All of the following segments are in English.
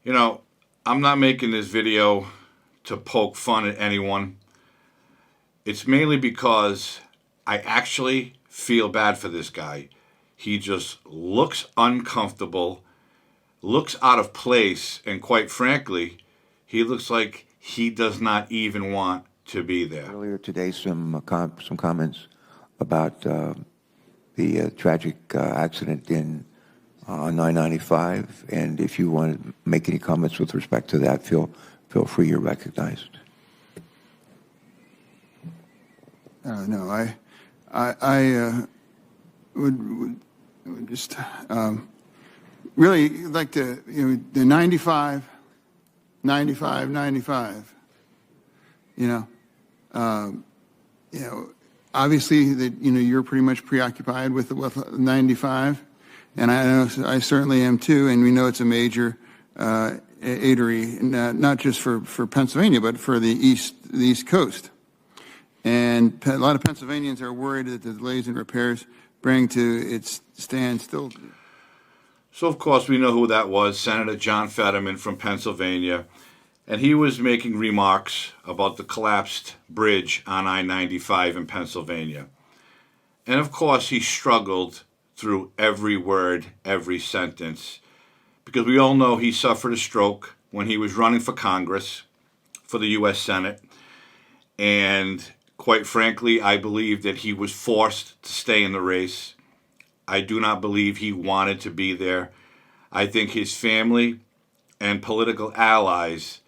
You know, I'm not making this video to poke fun at anyone. It's mainly because I actually feel bad for this guy. He just looks uncomfortable, looks out of place, and quite frankly, he looks like he does not even want to be there. Earlier today, some comments about the tragic accident in on 995, and if you want to make any comments with respect to that, feel free. You're recognized. No, I would just really like to, the 95, obviously that, you're pretty much preoccupied with 95, and I know I certainly am too, and we know it's a major artery, not just for Pennsylvania, but for the East Coast. And a lot of Pennsylvanians are worried that the delays in repairs bring to its standstill. So, of course, we know who that was, Senator John Fetterman from Pennsylvania. And he was making remarks about the collapsed bridge on I-95 in Pennsylvania. And, of course, he struggled through every word, every sentence, because we all know he suffered a stroke when he was running for Congress, for the U.S. Senate. And quite frankly, I believe that he was forced to stay in the race. I do not believe he wanted to be there. I think his family and political allies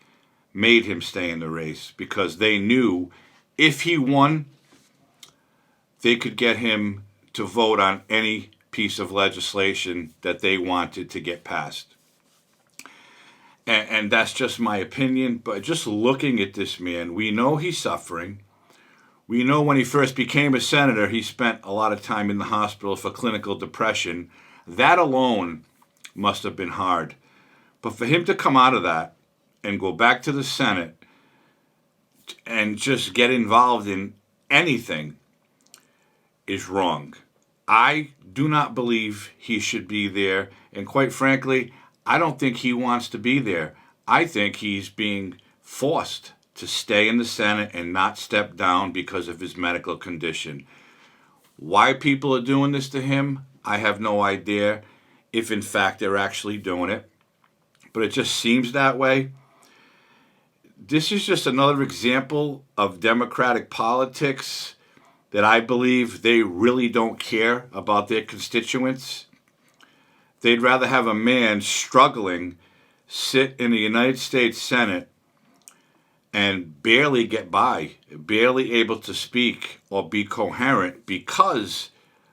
made him stay in the race because they knew if he won, they could get him to vote on any piece of legislation that they wanted to get passed. And that's just my opinion, but just looking at this man, we know he's suffering. We know when he first became a senator, he spent a lot of time in the hospital for clinical depression. That alone must have been hard. But for him to come out of that and go back to the Senate and just get involved in anything is wrong. I do not believe he should be there. And quite frankly, I don't think he wants to be there. I think he's being forced to stay in the Senate and not step down because of his medical condition. Why people are doing this to him, I have no idea if in fact they're actually doing it. But it just seems that way. This is just another example of Democratic politics that I believe they really don't care about their constituents. They'd rather have a man struggling sit in the United States Senate and barely get by, barely able to speak or be coherent because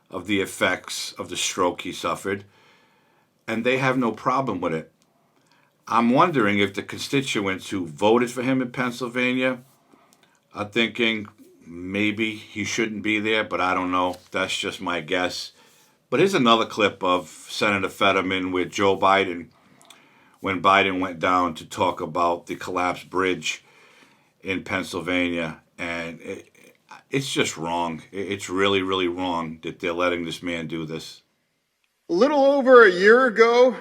of the effects of the stroke he suffered, and they have no problem with it. I'm wondering if the constituents who voted for him in Pennsylvania are thinking maybe he shouldn't be there, but I don't know. That's just my guess. But here's another clip of Senator Fetterman with Joe Biden when Biden went down to talk about the collapsed bridge in Pennsylvania. And it's just wrong. It's really, really wrong that they're letting this man do this. A little over a year ago,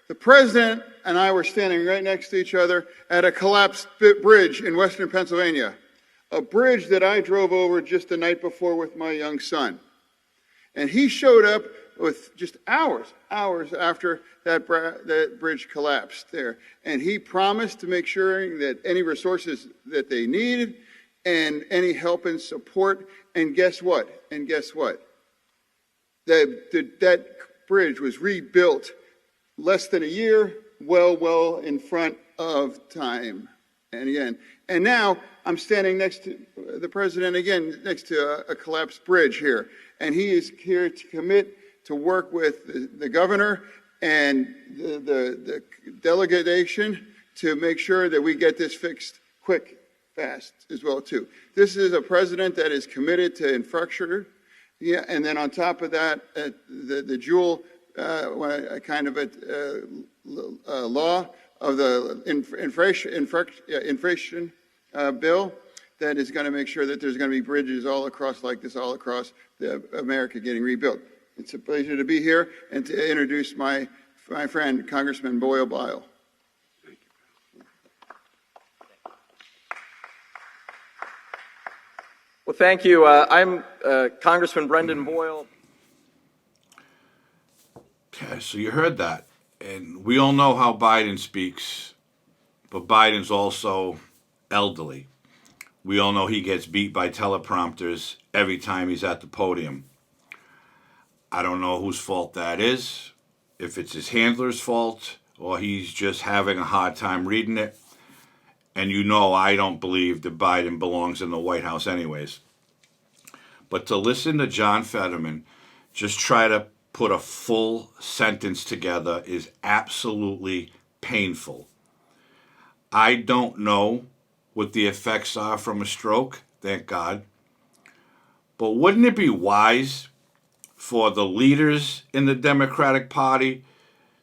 the president and I were standing right next to each other at a collapsed bridge in western Pennsylvania, a bridge that I drove over just the night before with my young son. And he showed up with just hours after that bridge collapsed there. And he promised to make sure that any resources that they needed and any help and support. And guess what? That bridge was rebuilt less than a year, well in front of time. And now I'm standing next to the president again, next to a collapsed bridge here. And he is here to commit to work with the governor and the delegation to make sure that we get this fixed quick, fast as well too. This is a president that is committed to infrastructure. Yeah, and then on top of that, the dual kind of a law of the inflation bill that is going to make sure that there's going to be bridges all across like this, all across America getting rebuilt. It's a pleasure to be here and to introduce my friend, Congressman Boyle Bile. Well, thank you. I'm Congressman Brendan Boyle. Okay, so you heard that. And we all know how Biden speaks, but Biden's also elderly. We all know he gets beat by teleprompters every time he's at the podium. I don't know whose fault that is, if it's his handler's fault or he's just having a hard time reading it. And you know I don't believe that Biden belongs in the White House anyways. But to listen to John Fetterman just try to put a full sentence together is absolutely painful. I don't know what the effects are from a stroke, thank God. But wouldn't it be wise for the leaders in the Democratic Party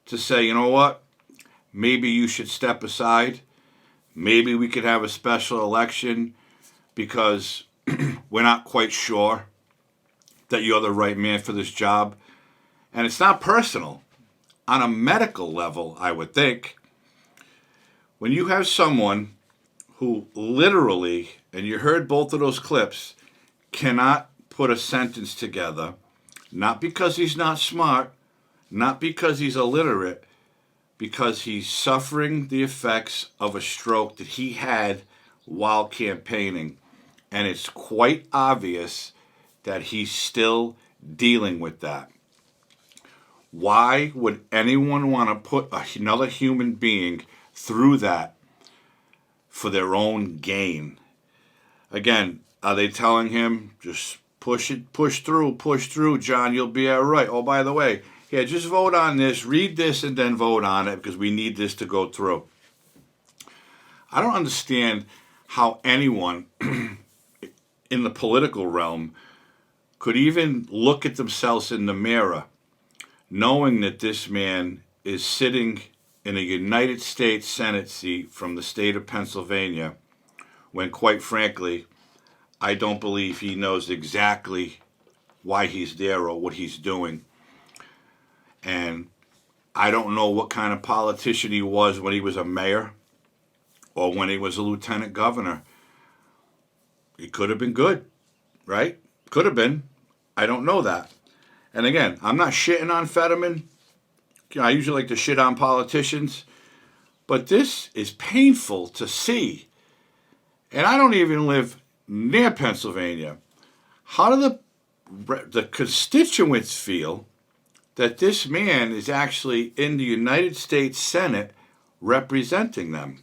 to say, you know what, maybe you should step aside? Maybe we could have a special election because we're not quite sure that you're the right man for this job. And it's not personal. On a medical level, I would think, when you have someone who literally, and you heard both of those clips, cannot put a sentence together, not because he's not smart, not because he's illiterate, because he's suffering the effects of a stroke that he had while campaigning. And it's quite obvious that he's still dealing with that. Why would anyone want to put another human being through that for their own gain? Again, are they telling him, just push through, John, you'll be all right. Oh, by the way, yeah, just vote on this, read this, and then vote on it because we need this to go through. I don't understand how anyone in the political realm could even look at themselves in the mirror knowing that this man is sitting in a United States Senate seat from the state of Pennsylvania when, quite frankly, I don't believe he knows exactly why he's there or what he's doing. And I don't know what kind of politician he was when he was a mayor or when he was a lieutenant governor. He could have been good, right? Could have been. I don't know that. And again, I'm not shitting on Fetterman. I usually like to shit on politicians. But this is painful to see. And I don't even live near Pennsylvania. How do the constituents feel that this man is actually in the United States Senate representing them?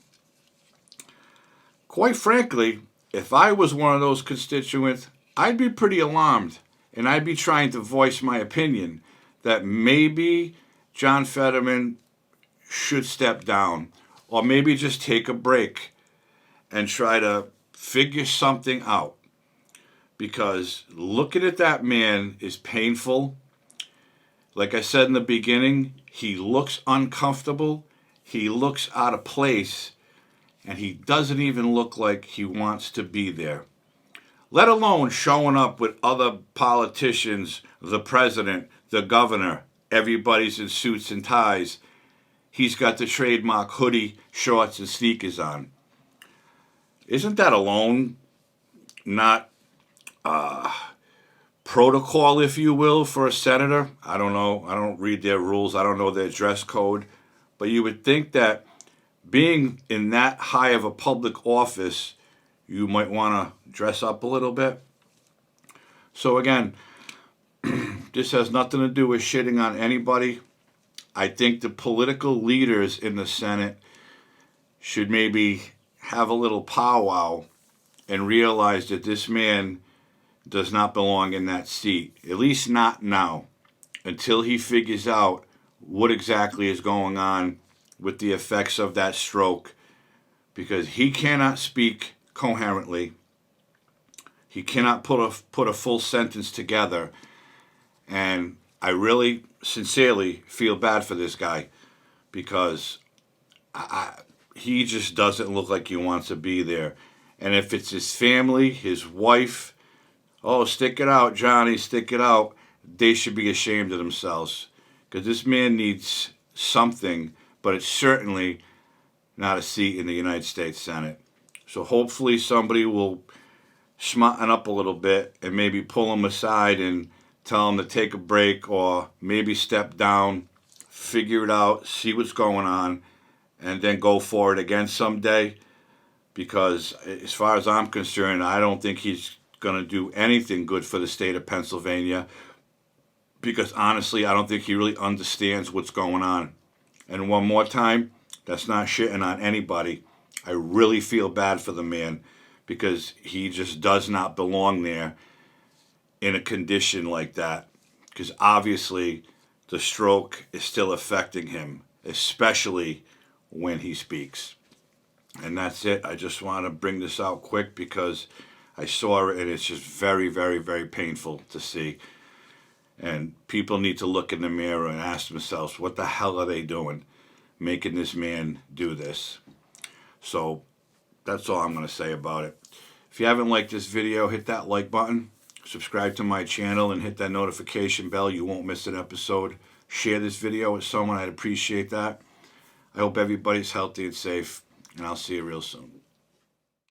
Quite frankly, if I was one of those constituents, I'd be pretty alarmed. And I'd be trying to voice my opinion that maybe John Fetterman should step down or maybe just take a break and try to figure something out. Because looking at that man is painful. Like I said in the beginning, he looks uncomfortable. He looks out of place. And he doesn't even look like he wants to be there. Let alone showing up with other politicians, the president, the governor, everybody's in suits and ties. He's got the trademark hoodie, shorts, and sneakers on. Isn't that alone not protocol, if you will, for a senator? I don't know. I don't read their rules. I don't know their dress code. But you would think that being in that high of a public office, you might want to dress up a little bit. So again, this has nothing to do with shitting on anybody. I think the political leaders in the Senate should maybe have a little powwow and realize that this man does not belong in that seat, at least not now, until he figures out what exactly is going on with the effects of that stroke, because he cannot speak coherently. He cannot put a full sentence together. And I really sincerely feel bad for this guy because he just doesn't look like he wants to be there. And if it's his family, his wife, oh, stick it out, Johnny, stick it out. they should be ashamed of themselves, because this man needs something, but it's certainly not a seat in the United States Senate. So hopefully somebody will smarten up a little bit and maybe pull him aside and tell him to take a break, or maybe step down, figure it out, see what's going on, and then go for it again someday. Because as far as I'm concerned, I don't think he's going to do anything good for the state of Pennsylvania, because honestly, I don't think he really understands what's going on. And one more time, that's not shitting on anybody. I really feel bad for the man, because he just does not belong there in a condition like that. Because obviously the stroke is still affecting him, especially when he speaks. And that's it. I just want to bring this out quick because I saw it and it's just very, very, very painful to see. And people need to look in the mirror and ask themselves, what the hell are they doing making this man do this? So that's all I'm going to say about it. If you haven't liked this video, hit that like button, subscribe to my channel, and hit that notification bell. You won't miss an episode. Share this video with someone. I'd appreciate that. I hope everybody's healthy and safe, and I'll see you real soon.